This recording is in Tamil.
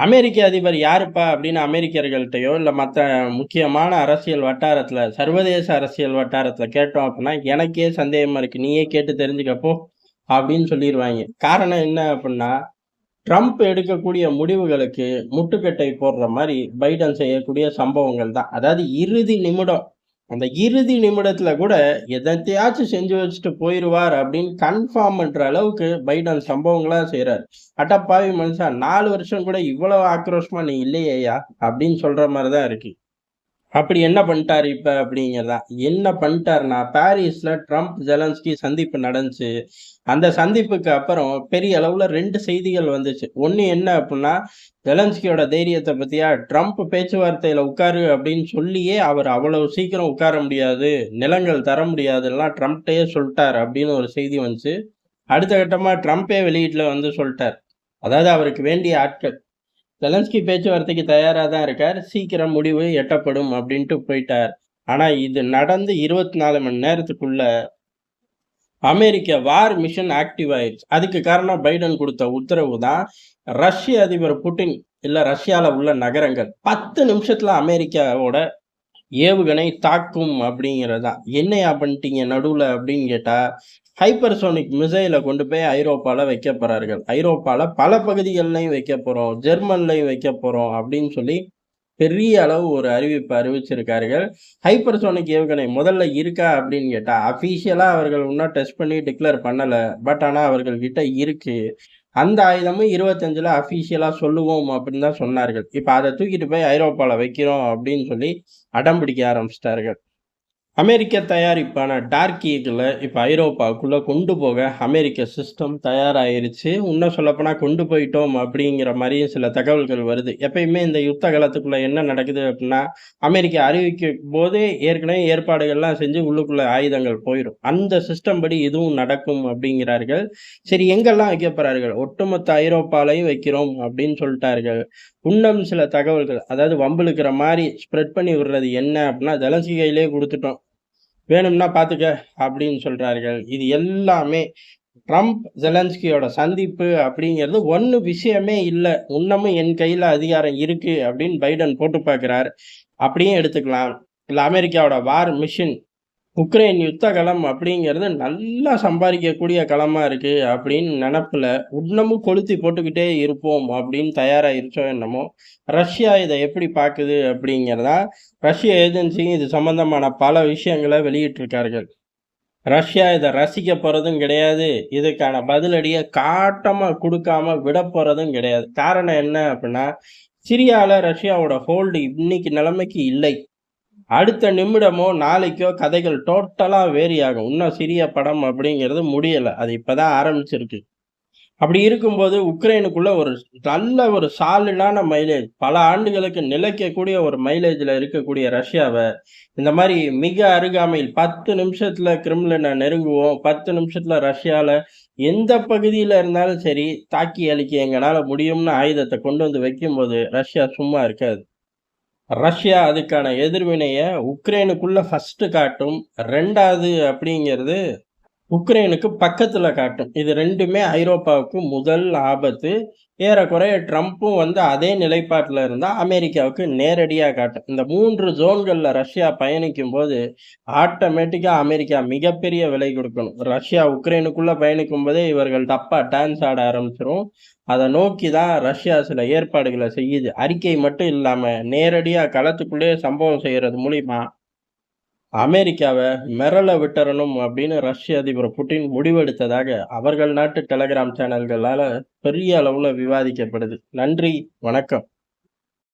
அமெரிக்க அதிபர் யாருப்பா அப்படின்னு அமெரிக்கர்கள்ட்டயோ, இல்ல மத்த முக்கியமான அரசியல் வட்டாரத்துல, சர்வதேச அரசியல் வட்டாரத்துல கேட்டோம் அப்படின்னா, "எனக்கே சந்தேகமா இருக்கு. நீயே கேட்டு தெரிஞ்சுக்க போ" அப்படின்னு சொல்லிருவாய்ங்க. காரணம் என்ன அப்படின்னா, ட்ரம்ப் எடுக்கக்கூடிய முடிவுகளுக்கு முட்டுக்கட்டை போடுற மாரி பைடன் செய்யக்கூடிய சம்பவங்கள் தான். அதாவது இறுதி நிமிடம். அந்த இறுதி நிமிடத்துல கூட எதத்தையாச்சும் செஞ்சு வச்சுட்டு போயிருவார் அப்படின்னு கன்ஃபார்ம் பண்ற அளவுக்கு பைடன் சம்பவங்களா செய்றாரு. அடப்பாவி மனுஷா 4 வருஷம் கூட இவ்வளவு ஆக்ரோஷமா நீ இல்லையேய்யா! அப்படின்னு சொல்ற மாரி தான் இருக்கு. அப்படி என்ன பண்ணிட்டாரு இப்ப அப்படிங்கிறதான். என்ன பண்ணிட்டாருன்னா, பாரிஸ்ல ட்ரம்ப், ஜெலன்ஸ்கி சந்திப்பு நடந்துச்சு. அந்த சந்திப்புக்கு அப்புறம் பெரிய அளவுல 2 செய்திகள் வந்துச்சு. ஒண்ணு என்ன அப்புட்ன்னா, ஜெலன்ஸ்கியோட தைரியத்த பத்தியா, ட்ரம்ப் பேச்சுவார்த்தையில உட்காரு அப்படின்னு சொல்லியே, அவர் அவ்வளவு சீக்கிரம் உட்கார முடியாது, நிலங்கள் தர முடியாதுன்லாம் ட்ரம்ப்ட்டயே சொல்ட்டார் அப்படின்னு ஒரு செய்தி வந்துச்சு. அடுத்த கட்டமா ட்ரம்ப்பே வெளியீட்ல வந்து சொல்ட்டார். அதாவது அவருக்கு வேண்டிய ஆட்கள். செலன்ஸ்கி பேச்சுவார்த்தைக்கு தயாரா தான் இருக்கார். சீக்கிரம் முடிவு எட்டப்படும் அப்டின்ட்டு போயிட்டார். ஆனா இது நடந்து 24 மணி நேரத்துக்குள்ள அமெரிக்க வார் மிஷன் ஆக்டிவ் ஆயிருச்சு. அதுக்கு காரணம் பைடன் குடுத்த உத்தரவு தான். ரஷ்ய அதிபர் புட்டின் இல்ல ரஷ்யால உள்ள நகரங்கள் 10 நிமிஷத்துல அமெரிக்காவோட ஏவுகணை தாக்கும் அப்படிங்கிறது தான். "என்னய்யா பண்ணிட்டீங்க நடுவுல?" அப்படின்னு கேட்டா, ஹைப்பர்சோனிக் மிசைல கொண்டு போய் ஐரோப்பால வைக்கப் போறார்கள். ஐரோப்பால பல பகுதிகள்லயும் வைக்கப் போறோம். ஜெர்மன்லயும் வைக்கப் போறோம் அப்படின்னு சொல்லி பெரிய அளவு ஒரு அறிவிப்பு அறிவிச்சிருக்கார்கள். ஹைப்பர்சோனிக் ஏவுகணை முதல்ல இருக்கா அப்படின்னு கேட்டா, அஃபிஷியலா அவர்கள் இன்னும் டெஸ்ட் பண்ணி டிக்ளேர் பண்ணல. பட் ஆனா அவர்கள் கிட்ட இருக்கு. அந்த ஆயுதமும் 25ல அஃபிஷியலா சொல்லுவோம் அப்படின்னு தான் சொன்னார்கள். இப்ப அத தூக்கிட்டு போய் ஐரோப்பால வைக்கிறோம் அப்படின்னு சொல்லி அடம் பிடிக்க ஆரம்பிச்சுட்டார்கள். அமெரிக்க தயாரிப்பான டார்க் ஈகிள இப்ப ஐரோப்பாவுக்குள்ள கொண்டு போக அமெரிக்க சிஸ்டம் தயாராயிருச்சு. இன்னும் சொல்லப்போனா கொண்டு போயிட்டோம் அப்படிங்கிற மாரியும் சில தகவல்கள் வருது. எப்பயுமே இந்த யுத்த காலத்துக்குள்ள என்ன நடக்குது அப்படின்னா, அமெரிக்கா அறிவிக்கும்போதே ஏற்கனவே ஏற்பாடுகள்லாம் செஞ்சு உள்ளுக்குள்ள ஆயுதங்கள் போயிரும். அந்த சிஸ்டம் படி இதுவும் நடக்கும் அப்படிங்கிறார்கள். சரி எங்கெல்லாம் வைக்கப் போறார்கள்? ஒட்டுமொத்த ஐரோப்பாலயும் வைக்கிறோம் அப்படின்னு சொல்ட்டார்கள். இன்னும் சில தகவல்கள், அதாவது வம்பிழுக்கிற மாரி ஸ்ப்ரெட் பண்ணி விடுறது என்ன அப்படின்னா, ஜெலன்ஸ்கி கையிலேயே குடுத்துட்டோம். வேணும்னா பார்த்துக்க அப்படின்னு சொல்றார்கள். இது எல்லாமே ட்ரம்ப், ஜெலன்ஸ்கியோட சந்திப்பு அப்படிங்கிறது ஒண்ணும் விஷயமே இல்ல. இன்னமும் என் கையில அதிகாரம் இருக்கு அப்படின்னு பைடன் போட்டு பார்க்கிறார். அப்படியும் எடுத்துக்கலாம். இல்ல அமெரிக்காவோட வார் மிஷின் உக்ரைன் யுத்த களம் அப்படிங்கிறது நல்லா சம்பாதிக்கக்கூடிய களமா இருக்கு அப்படின்னு நெனப்புல, இன்னமும் கொளுத்தி போட்டுக்கிட்டே இருப்போம் அப்படின்னு தயாராயிருச்சோ என்னமோ! ரஷ்யா இத எப்படி பாக்குது அப்படிங்கிறதா, ரஷ்ய ஏஜென்சியும் இது சம்பந்தமான பல விஷயங்கள வெளியிட்டிருக்கார்கள். ரஷ்யா இத ரசிக்க போறதும் கிடையாது. இதுக்கான பதிலடிய காட்டமா குடுக்காம விடப்போறதும் கிடையாது. காரணம் என்ன அப்படின்னா, சிரியால ரஷ்யாவோட ஹோல்டு இன்னைக்கு நிலைமைக்கு இல்லை. அடுத்த நிமிடமோ, நாளைக்கோ கதைகள் டோட்டலா வேரி ஆகும். இன்னும் சிறிய படம் அப்படிங்கிறது முடியல. அது இப்பதான் ஆரம்பிச்சிருக்கு. அப்படி இருக்கும்போது உக்ரைனுக்குள்ள ஒரு நல்ல ஒரு சாலிடான மைலேஜ், பல ஆண்டுகளுக்கு நிலைக்கக்கூடிய ஒரு மைலேஜ்ல இருக்கக்கூடிய ரஷ்யாவ, இந்த மாரி மிக அருகாமையில் 10 நிமிஷத்துல கிரெம்ளின நெருங்குவோம். 10 நிமிஷத்துல ரஷ்யால எந்த பகுதியில இருந்தாலும் சரி, தாக்கி அழிக்க எங்கனால முடியும்னு ஆயுதத்த கொண்டு வந்து வைக்கும்போது, ரஷ்யா சும்மா இருக்காது. ரஷ்யா அதுக்கான எதிர்வினைய உக்ரைனுக்குள்ள ஃபர்ஸ்ட்டு காட்டும். 2வது அப்படிங்கிறது உக்ரைனுக்கு பக்கத்துல காட்டும். இது 2மே ஐரோப்பாவுக்கு முதல் ஆபத்து. ஏறக்குறைய ட்ரம்ப்பும் வந்து அதே நிலைப்பாட்டுல இருந்தா அமெரிக்காவுக்கு நேரடியா காட்டும். இந்த 3 ஜோன்கள்ல ரஷ்யா பயணிக்கும்போது, ஆட்டோமேட்டிக்கா அமெரிக்கா மிகப்பெரிய விலை கொடுக்கணும். ரஷ்யா உக்ரைனுக்குள்ள பயணிக்கும்போதே இவர்கள் தப்பா டான்ஸ் ஆட ஆரம்பிச்சுரும். அத நோக்கி தான் ரஷ்யா சில ஏற்பாடுகள செய்யுது. அறிக்கை மட்டும் இல்லாம, நேரடியா களத்துக்குள்ளேயே சம்பவம் செய்யறது மூலியமா அமெரிக்காவ மிரள விட்டுறணும் அப்படின்னு ரஷ்ய அதிபர் புட்டின் முடிவெடுத்ததாக அவர்கள் நாட்டு டெலகிராம் சேனல்களால பெரிய அளவுல விவாதிக்கப்படுது. நன்றி, வணக்கம்.